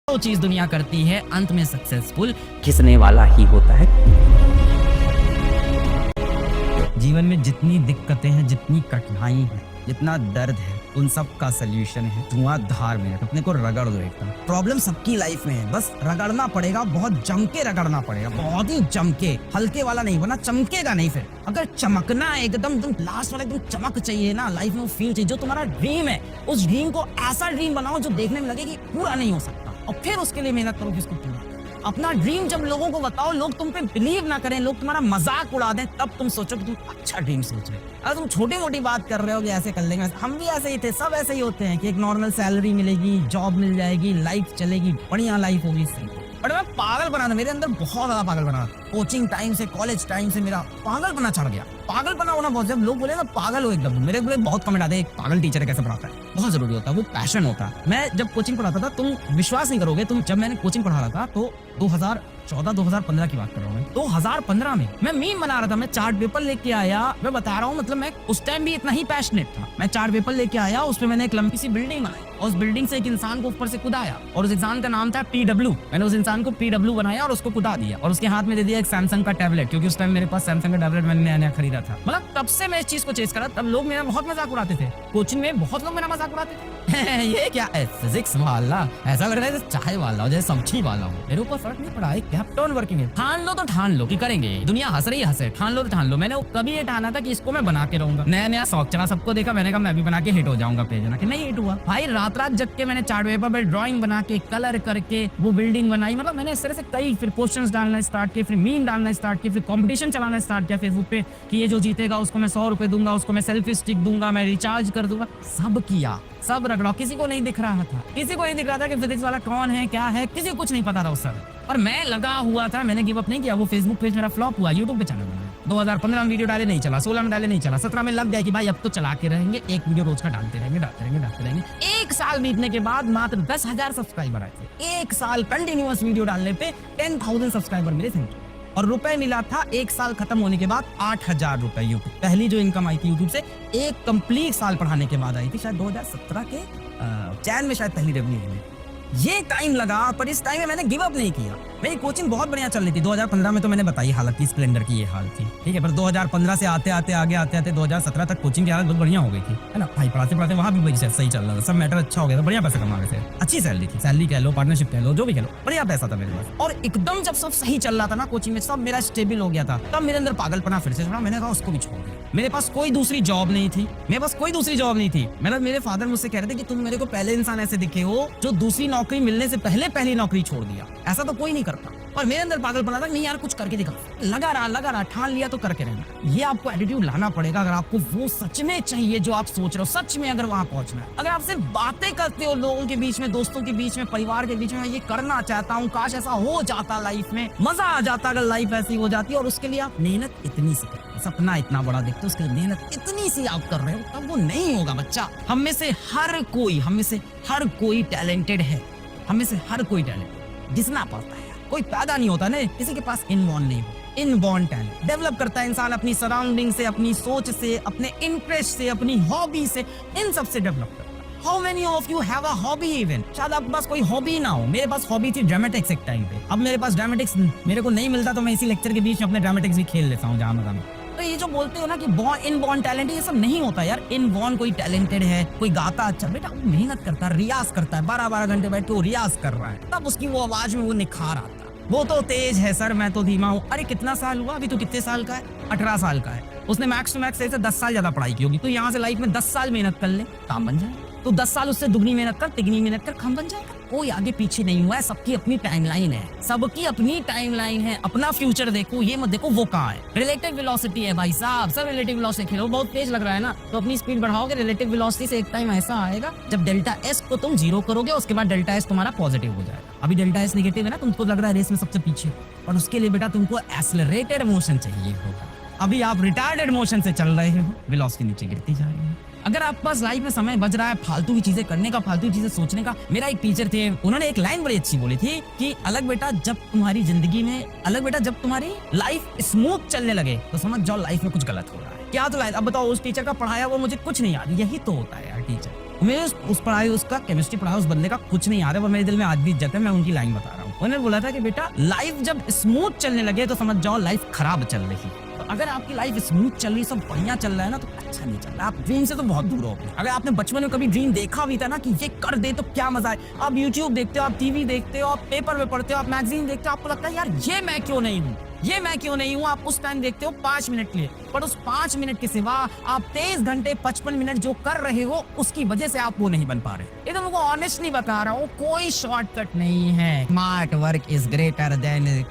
वो चीज दुनिया करती है अंत में सक्सेसफुल घिसने वाला ही होता है। जीवन में जितनी दिक्कतें हैं, जितनी कठिनाई है, जितना दर्द है, उन सब का सलूशन है धुआंधार मेहनत। अपने को रगड़ दो एकदम। प्रॉब्लम सबकी लाइफ में है, बस रगड़ना पड़ेगा, बहुत जम के रगड़ना पड़ेगा, बहुत ही जम के, हल्के वाला नहीं, वरना चमकेगा नहीं। फिर अगर चमकना है एकदम लास्ट वाला एकदम चमक चाहिए ना लाइफ में, वो फील चाहिए जो तुम्हारा ड्रीम है। उस ड्रीम को ऐसा ड्रीम बनाओ जो देखने में लगे कि पूरा नहीं हो सकता, और फिर उसके लिए मेहनत करो कि इसको पूरा। अपना ड्रीम जब लोगों को बताओ, लोग तुम पे बिलीव ना करें, लोग तुम्हारा मजाक उड़ा दें, तब तुम सोचो कि तुम अच्छा ड्रीम सोच रहे हो। अगर तुम छोटी मोटी बात कर रहे हो कि ऐसे कर लेंगे, हम भी ऐसे ही थे, सब ऐसे ही होते हैं कि एक नॉर्मल सैलरी मिलेगी, जॉब मिल जाएगी, लाइफ चलेगी, बढ़िया लाइफ होगी, सही। बट मैं पागल बना था, मेरे अंदर बहुत ज्यादा पागल बना। कोचिंग टाइम से, कॉलेज टाइम से मेरा पागल बना चढ़ गया। पागल बना होना बहुत, जब लोग बोले ना पागल हो एकदम, मेरे को बहुत कमेंट आते हैं एक पागल टीचर कैसे पढ़ाता है। बहुत जरूरी होता है, वो पैशन होता है। मैं जब कोचिंग पढ़ाता था, तुम विश्वास नहीं करोगे, जब मैंने कोचिंग पढ़ा रहा था तो 2014-2015 की बात कर रहा हूँ। 2015 में मैं मीम बना रहा था, मैं चार्ट पेपर लेके आया, मैं बता रहा हूँ, मतलब मैं उस टाइम भी इतना ही पैशनेट था। मैं चार्ट पेपर लेके आया, उसमें मैंने एक लंबी सी बिल्डिंग बनाई, और उस बिल्डिंग से एक इंसान को ऊपर से कूदाया, और उस इंसान का नाम था PW। मैंने उस इंसान को PW बनाया और उसको कूदा दिया, और उसके हाथ में दे दिया एक सैमसंग का टैबलेट, क्योंकि उस टाइम मेरे पास सैमसंग का टैबलेट मैंने नया खरीदा था। मतलब तब से मैं इस चीज को चेस करा, तब लोग मेरा बहुत मजाक उड़ाते थे। कोचिंग में बहुत लोग मेरा मजाक उड़ाते थे ये क्या है, फिजिक्स वाला, ऐसा लग रहा है जैसे चाय वाला हो, जैसे सब्जी वाला हो। मेरे ऊपर फर्क नहीं पड़ा, कैप्टन वर्किंग है। ठान लो तो ठान लो कि करेंगे, दुनिया हंस रही हंसे, ठान लो तो ठान लो। मैंने कभी ये ठाना था कि इसको मैं बना के रहूंगा। नया नया शौक चला, सबको देखा, मैंने कहा मैं भी बना के हिट हो जाऊंगा पेज बना के। नहीं हिट हुआ भाई, रात रात जग के मैंने चार्ट पेपर पे ड्राइंग बना के, कलर करके वो बिल्डिंग बनाई। मतलब मैंने इस तरह से कई, फिर क्वेश्चंस डालना स्टार्ट किए, फिर मीम डालना स्टार्ट किए, फिर कंपटीशन चलाना स्टार्ट किया फेसबुक पे कि ये जो जीतेगा उसको मैं 100 रुपए दूंगा, उसको मैं सेल्फी स्टिक दूंगा, मैं रिचार्ज कर दूंगा। सब किया, सब रगड़ा। किसी को नहीं दिख रहा था, किसी को नहीं दिख रहा था कि फिजिक्स वाला कौन है, क्या है, किसी को कुछ नहीं पता था उस समय। और मैं लगा हुआ था, मैंने गिव अप नहीं किया। वो फेसबुक पेज मेरा फ्लॉप हुआ, यूट्यूब पे चैनल बनाया। 2015 में वीडियो डाले नहीं चला, 16 में डाले नहीं चला, 17 में लग गया कि भाई अब तो चला के रहेंगे, एक वीडियो रोज का डालते रहेंगे। एक साल बीतने के बाद मात्र 10,000 सब्सक्राइबर आए थे। एक साल कंटिन्यूअस वीडियो डालने पे 10,000 सब्सक्राइबर मिले थे, और रुपए मिला था एक साल खत्म होने के बाद 8,000 रुपए यूट्यूब। पहली जो इनकम आई थी यूट्यूब से, एक कंप्लीट साल पढ़ाने के बाद आई थी, शायद 2017 के चैन में शायद पहली रेवेन्यू मिली। ये टाइम लगा, पर इस टाइम में मैंने गिव अप नहीं किया। मेरी कोचिंग बहुत बढ़िया चल रही थी। 2015 में तो मैंने बताई हालत थी, स्प्लेंडर की ये हाल थी, ठीक है। पर 2015 से आते आते 2017 तक कोचिंग की हालत बहुत बढ़िया हो गई थी, है ना भाई। पढ़ाते वहाँ भी सही चल रहा था, सब मैटर अच्छा हो गया था, बढ़िया पैसा कमा रहे थे, अच्छी सैलरी थी, सैलरी कह लो, पार्टनरशिप कह लो, जो भी कह लो, बढ़िया पैसा था मेरे पास। और एकदम जब सब सही चल रहा था ना कोचिंग में, सब मेरा स्टेबल हो गया था, तब मेरे अंदर पागलपना फिर से चढ़ा। मैंने कहा उसको भी छोड़ दिया। मेरे पास कोई दूसरी जॉब नहीं थी, मतलब मेरे फादर मुझसे कह रहे थे कि तुम मेरे को पहले इंसान ऐसे दिखे हो जो दूसरी नौकरी मिलने से पहली नौकरी छोड़ दिया। ऐसा तो कोई नहीं करता। और मेरे अंदर पागलपना था, नहीं यार कुछ करके दिखा। लगा रहा, ठान लिया तो करके रहना। ये आपको एटीट्यूड लाना पड़ेगा अगर आपको वो सच में चाहिए जो आप सोच रहे हो, सच में अगर वहां पहुंचना है। अगर आप सिर्फ बातें करते हो लोगों के बीच में, दोस्तों के बीच में, परिवार के बीच में, मैं ये करना चाहता हूँ, काश ऐसा हो जाता लाइफ में, मजा आ जाता अगर लाइफ ऐसी हो जाती। और उसके लिए आप मेहनत इतनी सी करते हो, सपना इतना बड़ा देखते हो, उसके लिए मेहनत इतनी सी आप कर रहे हो, तब वो नहीं होगा बच्चा। हम में से हर कोई टैलेंटेड है, हम में से हर कोई टैलेंट घिसना पड़ता है। कोई पैदा नहीं होता ना किसी के पास इनबॉर्न नहीं हो, इनबॉर्न टैलेंट डेवलप करता है इंसान अपनी सराउंडिंग से, अपनी सोच से, अपने इंटरेस्ट से, अपनी हॉबी से, इन सब से डेवलप करता है। How many of you have a hobby even? शायद आपके पास कोई हॉबी ना हो। मेरे पास हॉबी थी ड्रामेटिक्स एक टाइम पे। अब मेरे पास ड्रामेटिक्स मेरे को नहीं मिलता, तो मैं इसी लेक्चर के बीच में अपने ड्रामेटिक्स भी खेल लेता हूँ जहाँ मजा में। तो ये जो बोलते हो ना कि इनबॉर्न टैलेंट, ये सब नहीं होता यार। इनबॉर्न कोई टैलेंटेड है, कोई गाता अच्छा, बेटा वो मेहनत करता है, रियाज करता है, 12-12 घंटे बैठ के वो रियाज कर रहा है, तब उसकी वो आवाज में वो निखार आता है। वो तो तेज है सर, मैं तो धीमा हूँ। अरे कितना साल हुआ, अभी तो कितने साल का है, 18 साल का है। उसने मैक्स टू मैक्स से 10 साल ज्यादा पढ़ाई की होगी, तो यहाँ से लाइफ में 10 साल मेहनत कर ले, काम बन जाए। तो 10 साल उससे दुगनी मेहनत कर, तिगनी मेहनत कर, काम बन जाएगा। कोई आगे पीछे नहीं हुआ है, सबकी अपनी टाइमलाइन है, अपना फ्यूचर देखो, ये मत देखो वो कहाँ है। रिलेटिव वेलोसिटी है भाई साहब, सब रिलेटिव वेलोसिटी खेलो। बहुत तेज लग रहा है ना, तो अपनी स्पीड बढ़ाओगे, रिलेटिव वेलोसिटी से एक टाइम ऐसा आएगा जब डेल्टा एस को तुम 0 करोगे, उसके बाद डेल्टा एस तुम्हारा पॉजिटिव हो जाएगा। अभी डेल्टा एस नेगेटिव है ना, तुमको लग रहा है रेस में सबसे पीछे, और उसके लिए बेटा तुमको एक्सेलरेटेड मोशन चाहिए होगा। अभी आप रिटार्डेड मोशन से चल रहे हो, वेलोसिटी नीचे गिरती जा रही है। अगर आपके पास लाइफ में समय बच रहा है फालतू की चीजें करने का, फालतू की चीजें सोचने का। मेरा एक टीचर थे, उन्होंने एक लाइन बड़ी अच्छी बोली थी कि अलग बेटा जब तुम्हारी लाइफ स्मूथ चलने लगे तो समझ जाओ लाइफ में कुछ गलत हो रहा है। क्या तो अब बताओ, उस टीचर का पढ़ाया वो मुझे कुछ नहीं याद। यही तो होता है यार टीचर। मेरे उस पढ़ाई उसका केमिस्ट्री पढ़ाया उस बंदे का कुछ नहीं याद है, वो मेरे दिल में आज भी इज्जत है। मैं उनकी लाइन बता रहा हूँ। उन्होंने बोला था कि बेटा लाइफ जब स्मूथ चलने लगे तो समझ जाओ लाइफ खराब चल रही। तो अगर आपकी लाइफ स्मूथ चल रही, सब बढ़िया चल रहा है ना, तो अच्छा नहीं चल रहा, आप ड्रीम से तो बहुत दूर हो गए। अगर आपने बचपन में कभी ड्रीम देखा भी था ना कि ये कर दे तो क्या मजा है, आप यूट्यूब देखते हो, आप टीवी देखते हो, आप पेपर में पढ़ते हो, आप मैगजीन देखते हो, आपको लगता है यार ये मैं क्यों नहीं हूँ, ये मैं क्यों नहीं हूँ। आप उस टाइम देखते हो 5 मिनट के लिए, पर उस 5 मिनट के सिवा आप 23 घंटे 55 मिनट जो कर रहे हो उसकी वजह से आप वो नहीं बन पा रहे। ये तो मुझको ऑनेस्टली बता रहा हूँ, कोई शॉर्टकट नहीं है। Smart work is greater than